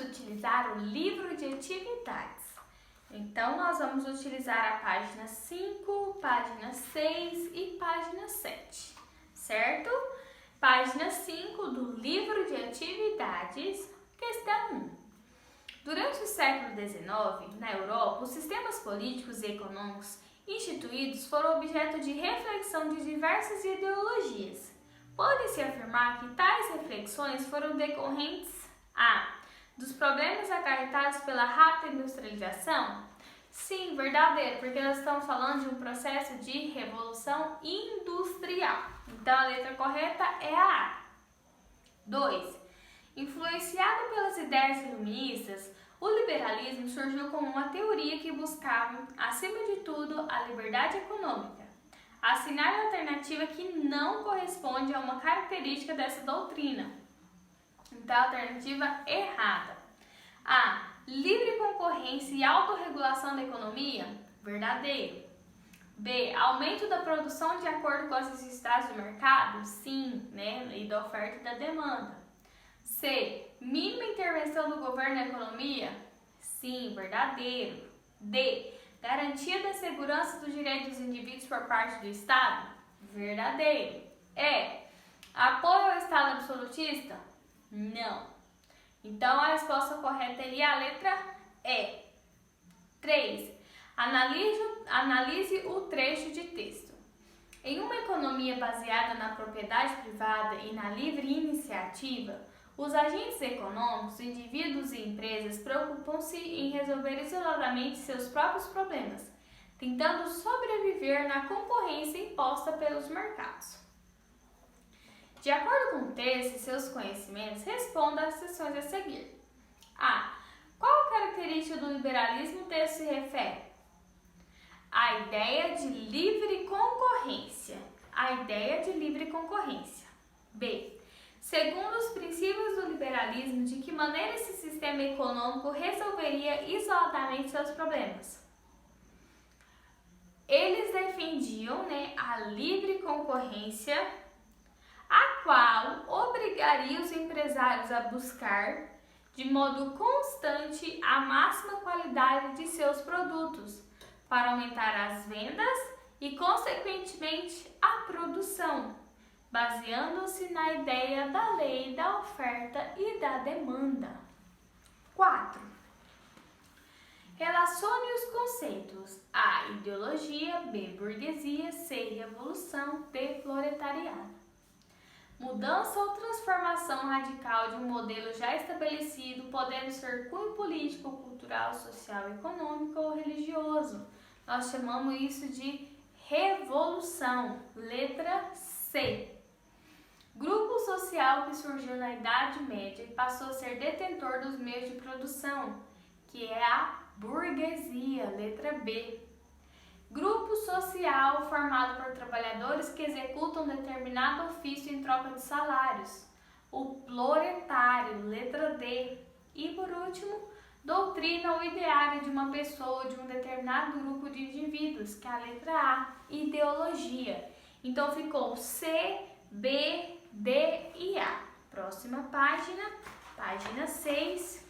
utilizar o livro de atividades. Então, nós vamos utilizar a página 5, página 6 e página 7, certo? Página 5 do livro de atividades, questão 1. Durante o século XIX, na Europa, os sistemas políticos e econômicos instituídos foram objeto de reflexão de diversas ideologias. Pode-se afirmar que tais reflexões foram decorrentes dos problemas acarretados pela rápida industrialização? Sim, verdadeiro, porque nós estamos falando de um processo de revolução industrial. Então, a letra correta é a A. 2. Influenciado pelas ideias iluministas, o liberalismo surgiu como uma teoria que buscava, acima de tudo, a liberdade econômica. Assinar a alternativa que não corresponde a uma característica dessa doutrina. Então, a alternativa errada. A. Livre concorrência e autorregulação da economia? Verdadeiro. B. Aumento da produção de acordo com as necessidades do mercado? Sim, Lei da oferta e da demanda. C. Mínima intervenção do governo na economia? Sim, verdadeiro. D. Garantia da segurança dos direitos dos indivíduos por parte do Estado? Verdadeiro. E. Apoio ao Estado absolutista? Não. Então, a resposta correta é a letra E. 3. Analise o trecho de texto. Em uma economia baseada na propriedade privada e na livre iniciativa, os agentes econômicos, indivíduos e empresas preocupam-se em resolver isoladamente seus próprios problemas, tentando sobreviver na concorrência imposta pelos mercados. De acordo com o texto e seus conhecimentos, responda às questões a seguir. A. Qual característica do liberalismo o texto se refere? A ideia de livre concorrência. A ideia de livre concorrência. B. Segundo os princípios do liberalismo, de que maneira esse sistema econômico resolveria isoladamente seus problemas? Eles defendiam a livre concorrência, a qual obrigaria os empresários a buscar, de modo constante, a máxima qualidade de seus produtos, para aumentar as vendas e, consequentemente, a produção, baseando-se na ideia da lei da oferta e da demanda. 4. Relacione os conceitos: A. Ideologia, B. Burguesia, C. Revolução, D. Proletariado. Mudança ou transformação radical de um modelo já estabelecido, podendo ser cunho político, cultural, social, econômico ou religioso. Nós chamamos isso de revolução. Letra C. Grupo social que surgiu na Idade Média e passou a ser detentor dos meios de produção, que é a burguesia. Letra B. Grupo social formado por trabalhadores que executam determinado ofício em troca de salários, o proletário. Letra D. E por último, doutrina ou ideário de uma pessoa ou de um determinado grupo de indivíduos, que é a letra A. Ideologia. Então ficou C, B, D e A. Próxima página, página 6,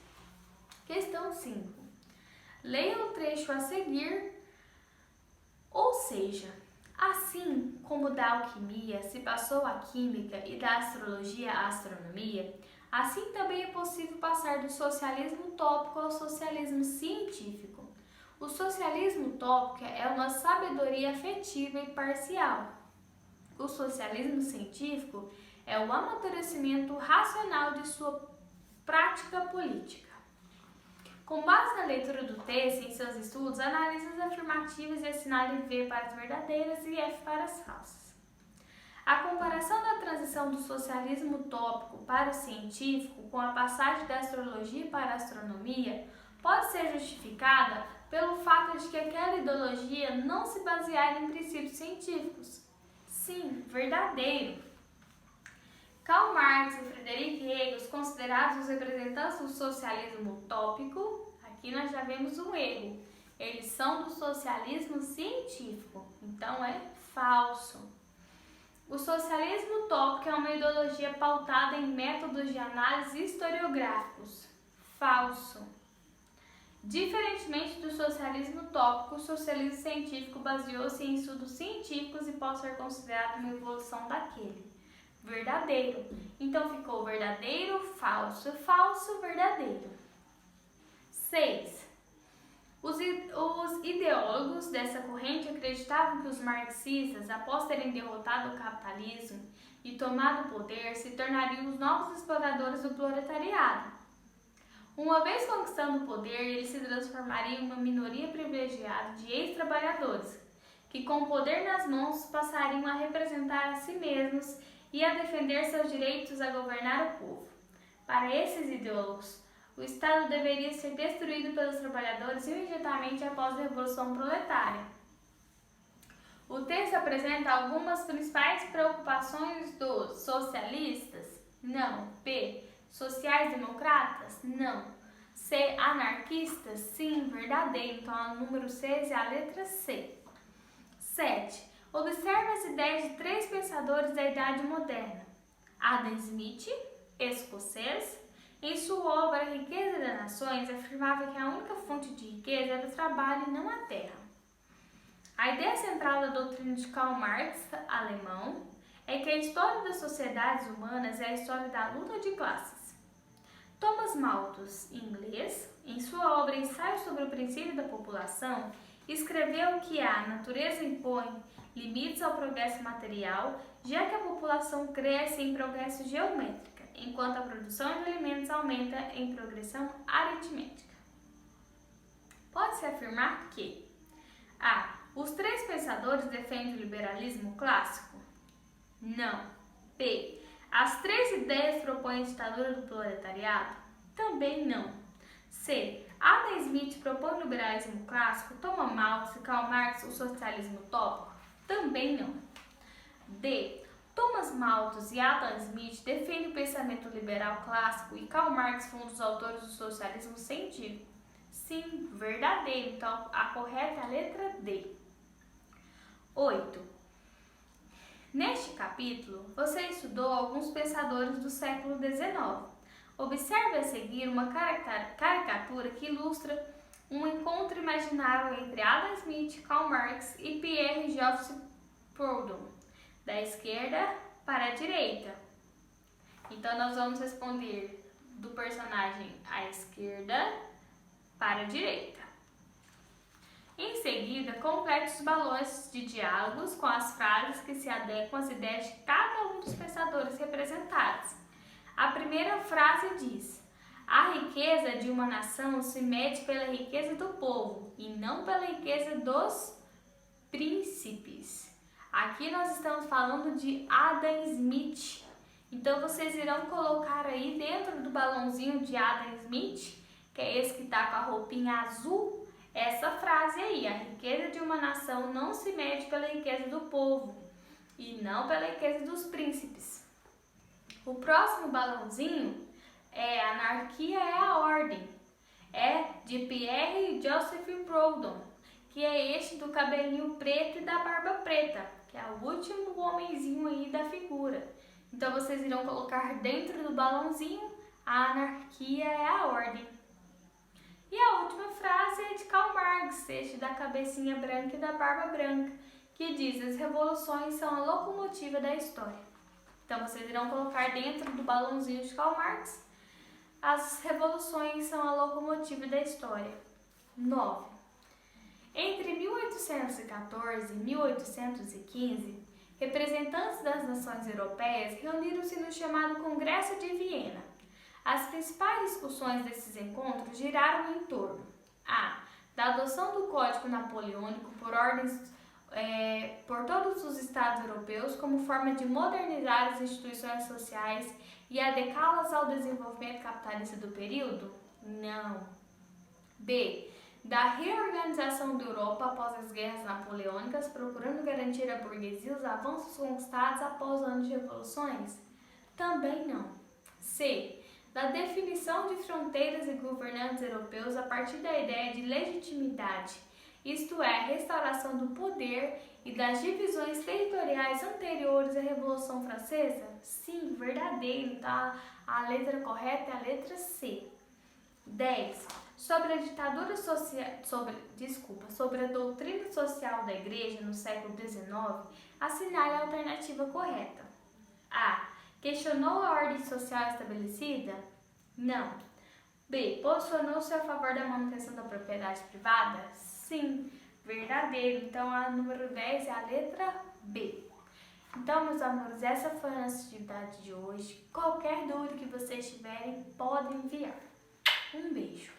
questão 5. Leia o trecho a seguir. Ou seja, assim como da alquimia se passou à química e da astrologia à astronomia, assim também é possível passar do socialismo utópico ao socialismo científico. O socialismo utópico é uma sabedoria afetiva e parcial. O socialismo científico é o amadurecimento racional de sua prática política. Com base na leitura do texto e em seus estudos, analise as afirmativas e assinale V para as verdadeiras e F para as falsas. A comparação da transição do socialismo utópico para o científico com a passagem da astrologia para a astronomia pode ser justificada pelo fato de que aquela ideologia não se baseara em princípios científicos. Sim, verdadeiro. Karl Marx e Friedrich Engels, considerados os representantes do socialismo utópico, aqui nós já vemos um erro. Eles são do socialismo científico, então é falso. O socialismo utópico é uma ideologia pautada em métodos de análise historiográficos. falso. Diferentemente do socialismo utópico, o socialismo científico baseou-se em estudos científicos e pode ser considerado uma evolução daquele. Verdadeiro. Então ficou verdadeiro, falso, falso, verdadeiro. 6. Os ideólogos dessa corrente acreditavam que os marxistas, após terem derrotado o capitalismo e tomado o poder, se tornariam os novos exploradores do proletariado. Uma vez conquistando o poder, eles se transformariam em uma minoria privilegiada de ex-trabalhadores, que com o poder nas mãos passariam a representar a si mesmos e a defender seus direitos a governar o povo. Para esses ideólogos, o Estado deveria ser destruído pelos trabalhadores imediatamente após a Revolução Proletária. O texto apresenta algumas principais preocupações dos socialistas? Não. B. Sociais-democratas? Não. C. Anarquistas? Sim, verdadeiro. Então, a número 6 é a letra C. 7. Observe as ideias de 3 pensadores da Idade Moderna. Adam Smith, escocês, em sua obra Riqueza das Nações, afirmava que a única fonte de riqueza era o trabalho e não a terra. A ideia central da doutrina de Karl Marx, alemão, é que a história das sociedades humanas é a história da luta de classes. Thomas Malthus, inglês, em sua obra Ensaio sobre o Princípio da População, escreveu que a natureza impõe limites ao progresso material, já que a população cresce em progresso geométrico, enquanto a produção de alimentos aumenta em progressão aritmética. Pode-se afirmar que A. Os 3 pensadores defendem o liberalismo clássico? Não. B. As 3 ideias propõem a ditadura do proletariado? Também não. C. Adam Smith propõe o liberalismo clássico, Thomas Malthus e Karl Marx o socialismo utópico? Também não. D. Thomas Malthus e Adam Smith defendem o pensamento liberal clássico e Karl Marx foi um dos autores do socialismo científico? Sim, verdadeiro. Então, a correta é a letra D. 8. Neste capítulo, você estudou alguns pensadores do século XIX. Observe a seguir uma caricatura que ilustra um encontro imaginário entre Adam Smith, Karl Marx e Pierre-Joseph Proudhon, da esquerda para a direita. Então, nós vamos responder do personagem à esquerda para a direita. Em seguida, complete os balões de diálogos com as frases que se adequam às ideias de cada um dos pensadores representados. A primeira frase diz: a riqueza de uma nação se mede pela riqueza do povo e não pela riqueza dos príncipes. Aqui nós estamos falando de Adam Smith. Então, vocês irão colocar aí dentro do balãozinho de Adam Smith, que é esse que está com a roupinha azul, essa frase aí: a riqueza de uma nação não se mede pela riqueza do povo e não pela riqueza dos príncipes. O próximo balãozinho é Anarquia é a Ordem. É de Pierre-Joseph Proudhon, que é este do cabelinho preto e da barba preta, que é o último homenzinho aí da figura. Então, vocês irão colocar dentro do balãozinho: a anarquia é a ordem. E a última frase é de Karl Marx, este da cabecinha branca e da barba branca, que diz: as revoluções são a locomotiva da história. Então, vocês irão colocar dentro do balãozinho de Karl Marx: as revoluções são a locomotiva da história. 9. Entre 1814 e 1815, representantes das nações europeias reuniram-se no chamado Congresso de Viena. As principais discussões desses encontros giraram em torno a. Da adoção do Código Napoleônico por todos os estados europeus como forma de modernizar as instituições sociais e adequá-las ao desenvolvimento capitalista do período? Não. B. Da reorganização da Europa após as guerras napoleônicas, procurando garantir à burguesia os avanços conquistados após anos de revoluções? Também não. C. Da definição de fronteiras e governantes europeus a partir da ideia de legitimidade, isto é, a restauração do poder e das divisões territoriais anteriores à Revolução Francesa? Sim, verdadeiro. Então, a letra correta é a letra C. 10. Sobre a ditadura social, sobre a doutrina social da Igreja no século XIX, assinale a alternativa correta. A. Questionou a ordem social estabelecida? Não. B. Posicionou-se a favor da manutenção da propriedade privada? Sim. Verdadeiro. Então, a número 10 é a letra B. Então, meus amores, essa foi a nossa atividade de hoje. Qualquer dúvida que vocês tiverem, podem enviar. Um beijo.